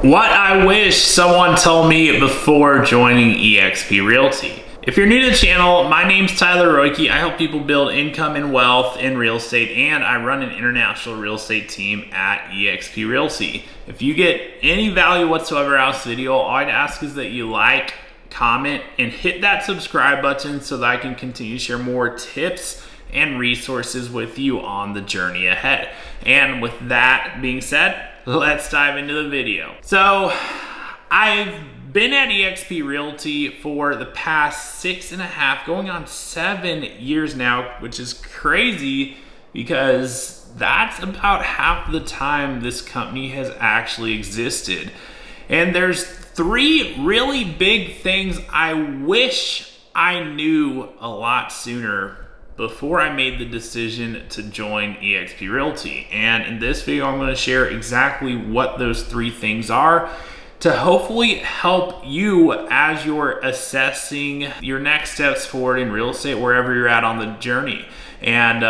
What I wish someone told me before joining eXp Realty. If you're new to the channel, my name's Tyler Roicki. I help people build income and wealth in real estate, and I run an international real estate team at eXp Realty. If you get any value whatsoever out of this video, all I'd ask is that you like, comment, and hit that subscribe button so that I can continue to share more tips and resources with you on the journey ahead. And with that being said, let's dive into the video. So I've been at eXp Realty for the past 6.5, going on 7 years now, which is crazy because that's about half the time this company has actually existed. And there's 3 really big things I wish I knew a lot sooner before I made the decision to join eXp Realty. And in this video, I'm going to share exactly what those 3 things are to hopefully help you as you're assessing your next steps forward in real estate, wherever you're at on the journey. And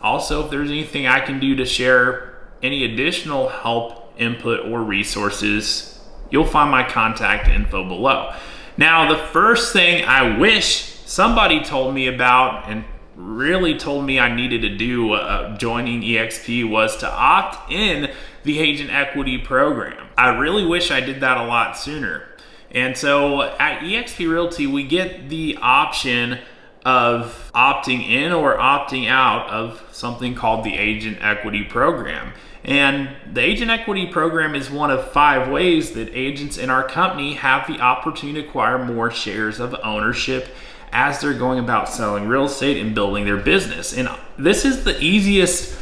also, if there's anything I can do to share any additional help, input, or resources, you'll find my contact info below. Now, the first thing I wish somebody told me about and really told me I needed to do joining eXp was to opt in the agent equity program. I really wish I did that a lot sooner. And so at eXp Realty, we get the option of opting in or opting out of something called the agent equity program. And the agent equity program is one of 5 ways that agents in our company have the opportunity to acquire more shares of ownership as they're going about selling real estate and building their business. And this is the easiest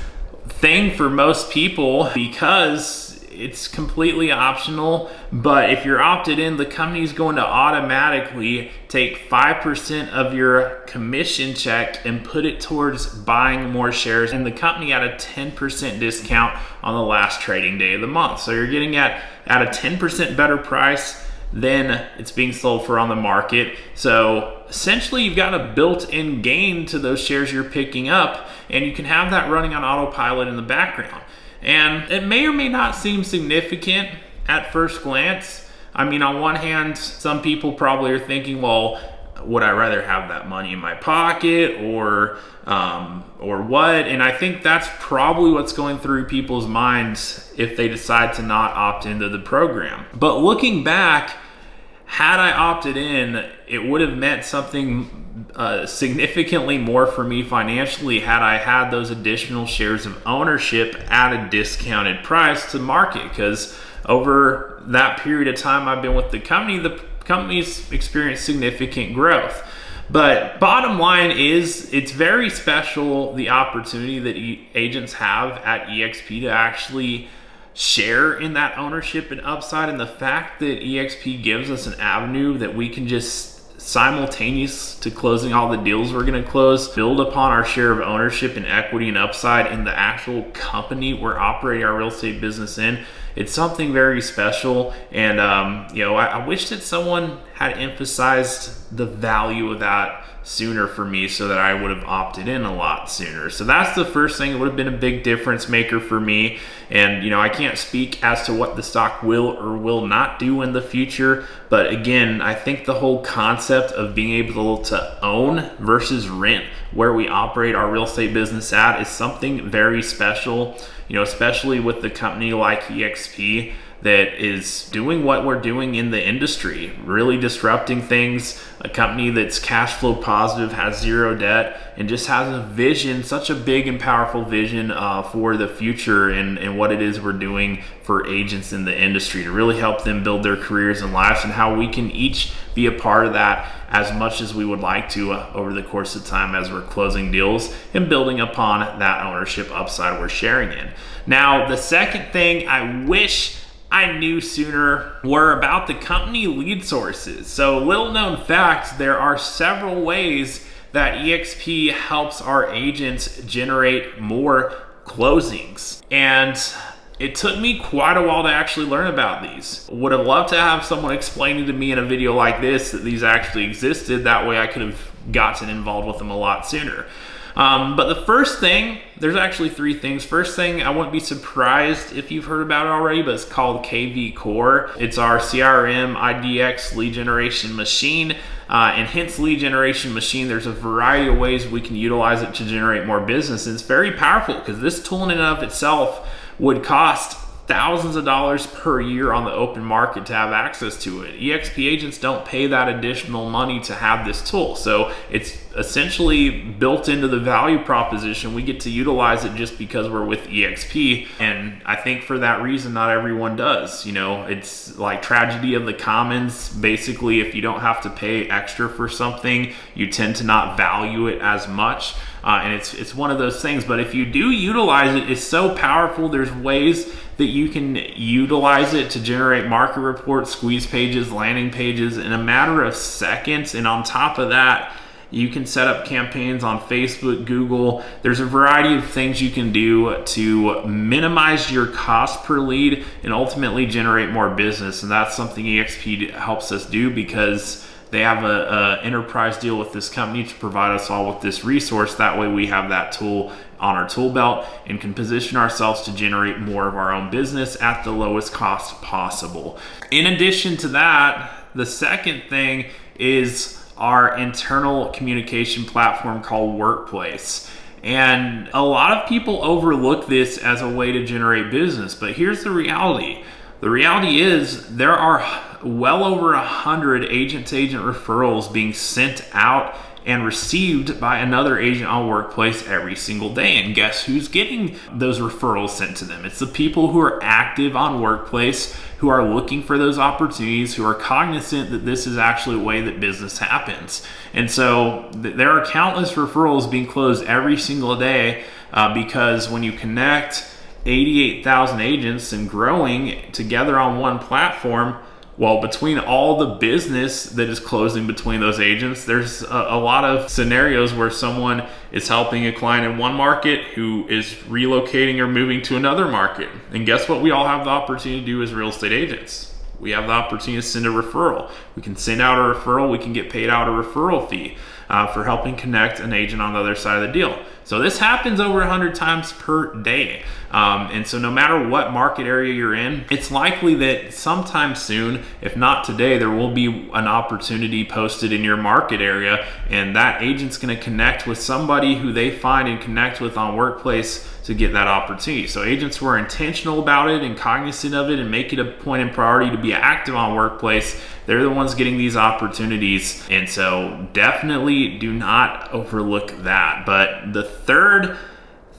thing for most people because it's completely optional. But if you're opted in, the company is going to automatically take 5% of your commission check and put it towards buying more shares in the company at a 10% discount on the last trading day of the month. So you're getting at a 10% better price than it's being sold for on the market. So essentially, you've got a built-in gain to those shares you're picking up, and you can have that running on autopilot in the background. And it may or may not seem significant at first glance. I mean, on one hand, some people probably are thinking, well, would I rather have that money in my pocket or what? And I think that's probably what's going through people's minds if they decide to not opt into the program. But looking back, had I opted in, it would have meant something significantly more for me financially had I had those additional shares of ownership at a discounted price to market, because over that period of time I've been with the company's experienced significant growth. But bottom line is, it's very special, the opportunity that agents have at eXp to actually share in that ownership and upside, and the fact that eXp gives us an avenue that we can just simultaneous to closing all the deals we're going to close, build upon our share of ownership and equity and upside in the actual company we're operating our real estate business in. It's something very special. And I wish that someone had emphasized the value of that sooner for me so that I would have opted in a lot sooner. So that's the first thing. It would have been a big difference maker for me. And I can't speak as to what the stock will or will not do in the future, but again, I think the whole concept of being able to own versus rent where we operate our real estate business at is something very special, especially with the company like eXp that is doing what we're doing in the industry, really disrupting things, a company that's cash flow positive, has 0 debt, and just has a vision, such a big and powerful vision for the future and what it is we're doing for agents in the industry to really help them build their careers and lives, and how we can each be a part of that as much as we would like to over the course of time as we're closing deals and building upon that ownership upside we're sharing in. Now, the second thing I wish I knew sooner were about the company lead sources. So, little known fact, there are several ways that eXp helps our agents generate more closings. And it took me quite a while to actually learn about these. Would have loved to have someone explaining to me in a video like this that these actually existed. That way I could have gotten involved with them a lot sooner. But the first thing, there's actually three things. First thing, I wouldn't be surprised if you've heard about it already, but it's called KV Core. It's our CRM IDX lead generation machine. And hence lead generation machine, there's a variety of ways we can utilize it to generate more business. And it's very powerful because this tool in and of itself would cost thousands of dollars per year on the open market to have access to it. eXp agents don't pay that additional money to have this tool. So it's essentially built into the value proposition. We get to utilize it just because we're with eXp. And I think for that reason, not everyone does. You know, it's like tragedy of the commons. Basically, if you don't have to pay extra for something, you tend to not value it as much. And it's one of those things. But if you do utilize it, it's so powerful. There's ways that you can utilize it to generate market reports, squeeze pages, landing pages in a matter of seconds. And on top of that, you can set up campaigns on Facebook, Google. There's a variety of things you can do to minimize your cost per lead and ultimately generate more business. And that's something eXp helps us do because they have a enterprise deal with this company to provide us all with this resource. That way we have that tool on our tool belt and can position ourselves to generate more of our own business at the lowest cost possible. In addition to that, the second thing is our internal communication platform called Workplace. And a lot of people overlook this as a way to generate business, but here's the reality. The reality is there are well over 100 agent-to-agent referrals being sent out and received by another agent on Workplace every single day. And guess who's getting those referrals sent to them? It's the people who are active on Workplace, who are looking for those opportunities, who are cognizant that this is actually a way that business happens. And so there are countless referrals being closed every single day because when you connect 88,000 agents and growing together on one platform, well, between all the business that is closing between those agents, there's a lot of scenarios where someone is helping a client in one market who is relocating or moving to another market. And guess what we all have the opportunity to do as real estate agents? We have the opportunity to send a referral. We can send out a referral. We can get paid out a referral fee for helping connect an agent on the other side of the deal. So this happens over 100 times per day. And so no matter what market area you're in, it's likely that sometime soon, if not today, there will be an opportunity posted in your market area, and that agent's gonna connect with somebody who they find and connect with on Workplace to get that opportunity. So agents who are intentional about it and cognizant of it and make it a point and priority to be active on Workplace, they're the ones getting these opportunities. And so definitely do not overlook that. But the third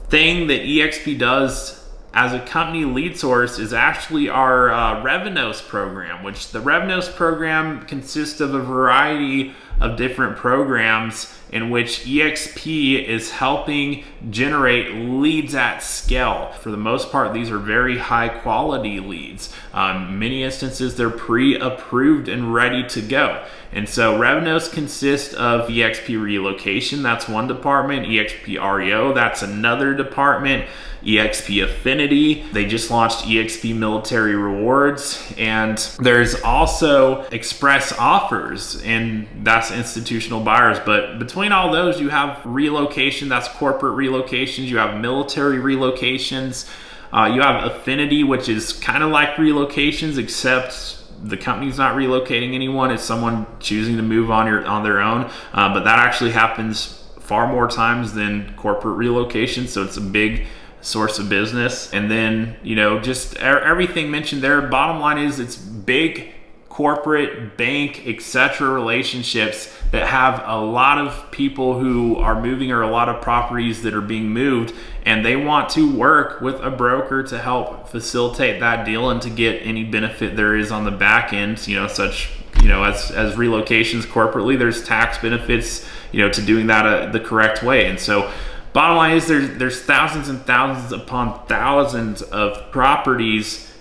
thing that eXp does as a company lead source is actually our Revenos program, which the Revenos program consists of a variety of different programs in which eXp is helping generate leads at scale. For the most part, these are very high quality leads. Many instances, they're pre-approved and ready to go. And so Revenos consists of eXp Relocation, that's one department, eXp REO, that's another department, eXp Affinity, they just launched eXp Military Rewards, and there's also Express Offers, and that's institutional buyers. But between all those, you have relocation, that's corporate relocations, you have military relocations, you have Affinity, which is kind of like relocations, except the company's not relocating anyone, it's someone choosing to move on their own, but that actually happens far more times than corporate relocation, so it's a big source of business. And then, you know, just everything mentioned there, bottom line is it's big corporate, bank, etc. relationships that have a lot of people who are moving or a lot of properties that are being moved, and they want to work with a broker to help facilitate that deal and to get any benefit there is on the back end, you know, such, you know, as relocations corporately, there's tax benefits, you know, to doing that the correct way. And so bottom line is there's thousands and thousands upon thousands of properties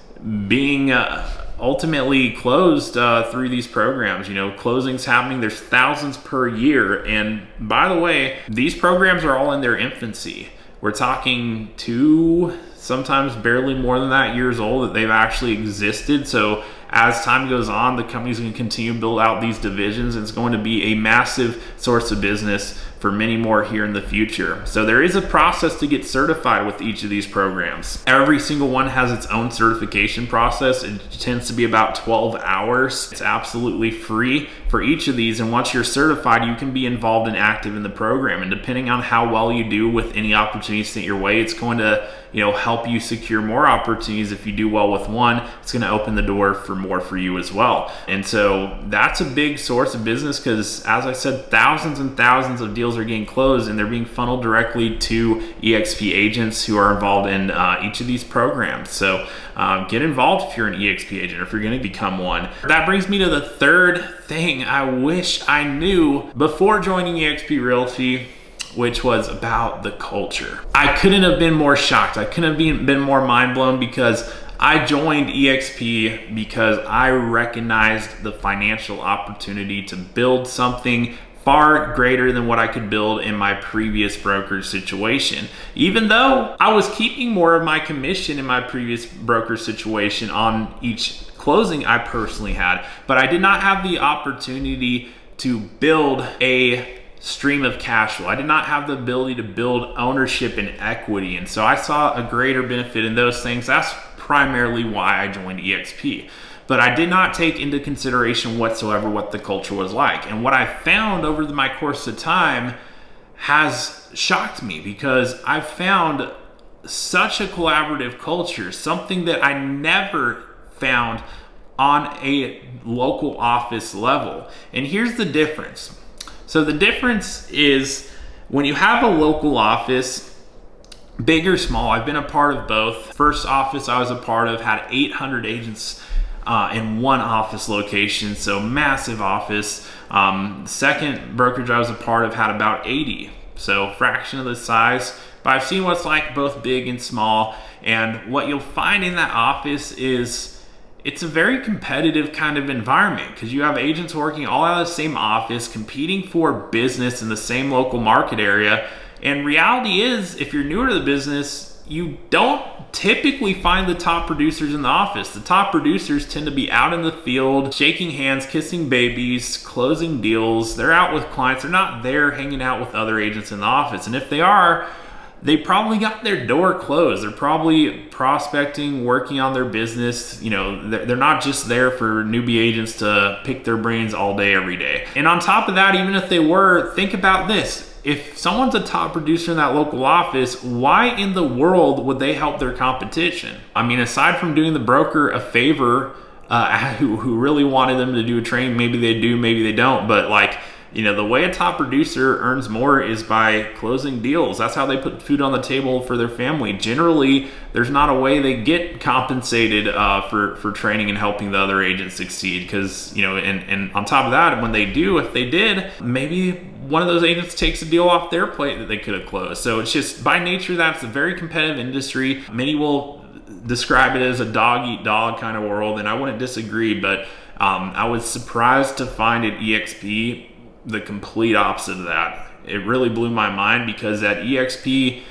being ultimately closed through these programs. You know, closings happening, there's thousands per year. And by the way, these programs are all in their infancy. We're talking 2, sometimes barely more than that years old that they've actually existed. So as time goes on, the company's going to continue to build out these divisions, and it's going to be a massive source of business for many more here in the future. So there is a process to get certified with each of these programs. Every single one has its own certification process. It tends to be about 12 hours. It's absolutely free for each of these, and once you're certified, you can be involved and active in the program. And depending on how well you do with any opportunities sent your way, it's going to help you secure more opportunities. If you do well with one, it's going to open the door for more for you as well. And so that's a big source of business because, as I said, thousands and thousands of deals are getting closed, and they're being funneled directly to eXp agents who are involved in each of these programs. So get involved if you're an eXp agent or if you're going to become one. That brings me to the third thing I wish I knew before joining eXp Realty, which was about the culture. I couldn't have been more shocked. I couldn't have been more mind blown, because I joined eXp because I recognized the financial opportunity to build something far greater than what I could build in my previous brokerage situation. Even though I was keeping more of my commission in my previous brokerage situation on each closing I personally had, but I did not have the opportunity to build a stream of cash flow. I did not have the ability to build ownership and equity. And so I saw a greater benefit in those things. That's primarily why I joined eXp. But I did not take into consideration whatsoever what the culture was like. And what I found over my course of time has shocked me, because I found such a collaborative culture, something that I never found on a local office level. And here's the difference. So the difference is, when you have a local office, big or small, I've been a part of both. First office I was a part of had 800 agents in one office location, so massive office. Second brokerage I was a part of had about 80, so fraction of the size. But I've seen what it's like both big and small, and what you'll find in that office is it's a very competitive kind of environment, because you have agents working all out of the same office, competing for business in the same local market area. And reality is, if you're newer to the business, you don't typically find the top producers in the office. The top producers tend to be out in the field, shaking hands, kissing babies, closing deals. They're out with clients. They're not there hanging out with other agents in the office. And if they are, they probably got their door closed. They're probably prospecting, working on their business. They're not just there for newbie agents to pick their brains all day, every day. And on top of that, even if they were, think about this. If someone's a top producer in that local office, why in the world would they help their competition? I mean, aside from doing the broker a favor, who really wanted them to do a training, maybe they do, maybe they don't, but the way a top producer earns more is by closing deals. That's how they put food on the table for their family. Generally, there's not a way they get compensated for training and helping the other agents succeed, because, and on top of that, when they do, if they did, maybe one of those agents takes a deal off their plate that they could have closed. So it's just, by nature, that's a very competitive industry. Many will describe it as a dog-eat-dog kind of world, and I wouldn't disagree, but I was surprised to find at eXp the complete opposite of that. It really blew my mind, because at eXp,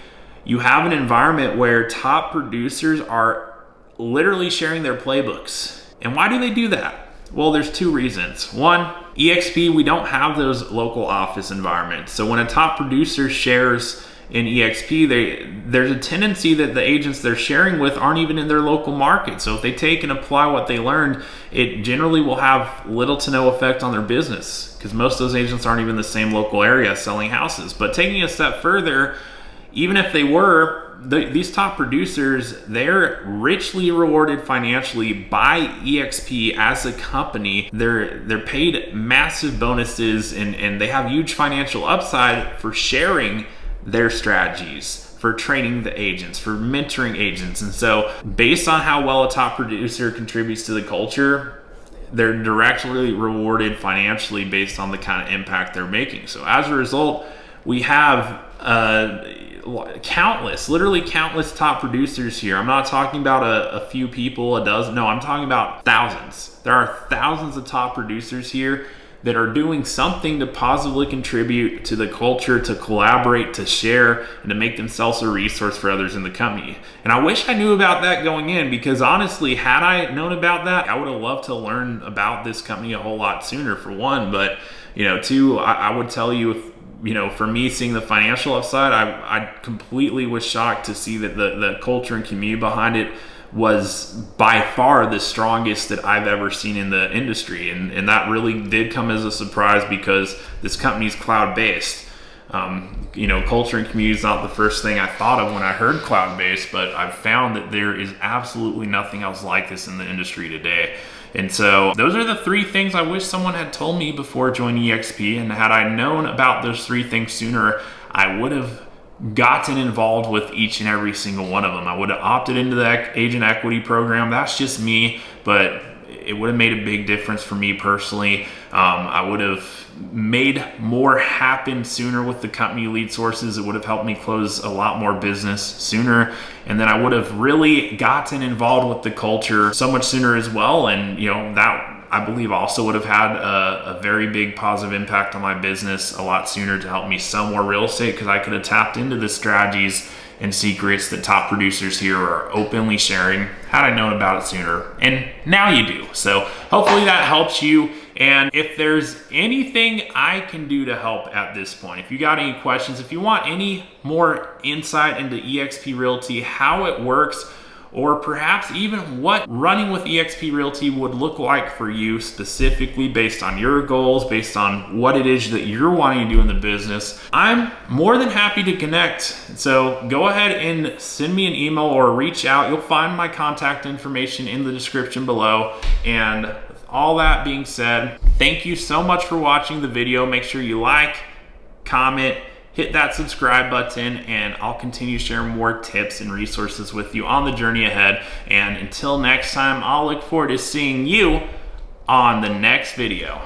you have an environment where top producers are literally sharing their playbooks. And why do they do that? Well, there's two reasons. One, eXp, we don't have those local office environments. So when a top producer shares in eXp, there's a tendency that the agents they're sharing with aren't even in their local market. So if they take and apply what they learned, it generally will have little to no effect on their business, because most of those agents aren't even in the same local area selling houses. But taking a step further, even if they were, these top producers, they're richly rewarded financially by eXp as a company. They're paid massive bonuses, and they have huge financial upside for sharing their strategies, for training the agents, for mentoring agents. And so based on how well a top producer contributes to the culture, they're directly rewarded financially based on the kind of impact they're making. So as a result, we have literally countless top producers here. I'm not talking about a few people, a dozen. No, I'm talking about thousands. There are thousands of top producers here that are doing something to positively contribute to the culture, to collaborate, to share, and to make themselves a resource for others in the company. And I wish I knew about that going in, because honestly, had I known about that, I would have loved to learn about this company a whole lot sooner, for one. But, you know, two, I would tell you, if, you know, for me, seeing the financial upside, I completely was shocked to see that the culture and community behind it was by far the strongest that I've ever seen in the industry. And that really did come as a surprise, because this company's cloud-based. You know, culture and community is not the first thing I thought of when I heard cloud-based, but I've found that there is absolutely nothing else like this in the industry today. And so those are the 3 things I wish someone had told me before joining eXp. And had I known about those 3 things sooner, I would have gotten involved with each and every single one of them. I would have opted into the agent equity program. That's just me, but it would have made a big difference for me personally. I would have made more happen sooner with the company lead sources. It would have helped me close a lot more business sooner. And then I would have really gotten involved with the culture so much sooner as well. And, you know, that I believe also would have had a very big positive impact on my business a lot sooner to help me sell more real estate, because I could have tapped into the strategies and secrets that top producers here are openly sharing had I known about it sooner. And now you do. So hopefully that helps you. And if there's anything I can do to help at this point, if you got any questions, if you want any more insight into eXp Realty, how it works, or perhaps even what running with eXp Realty would look like for you specifically based on your goals, based on what it is that you're wanting to do in the business, I'm more than happy to connect. So go ahead and send me an email or reach out. You'll find my contact information in the description below. And all that being said, thank you so much for watching the video. Make sure you like, comment, hit that subscribe button, and I'll continue sharing more tips and resources with you on the journey ahead. And until next time, I'll look forward to seeing you on the next video.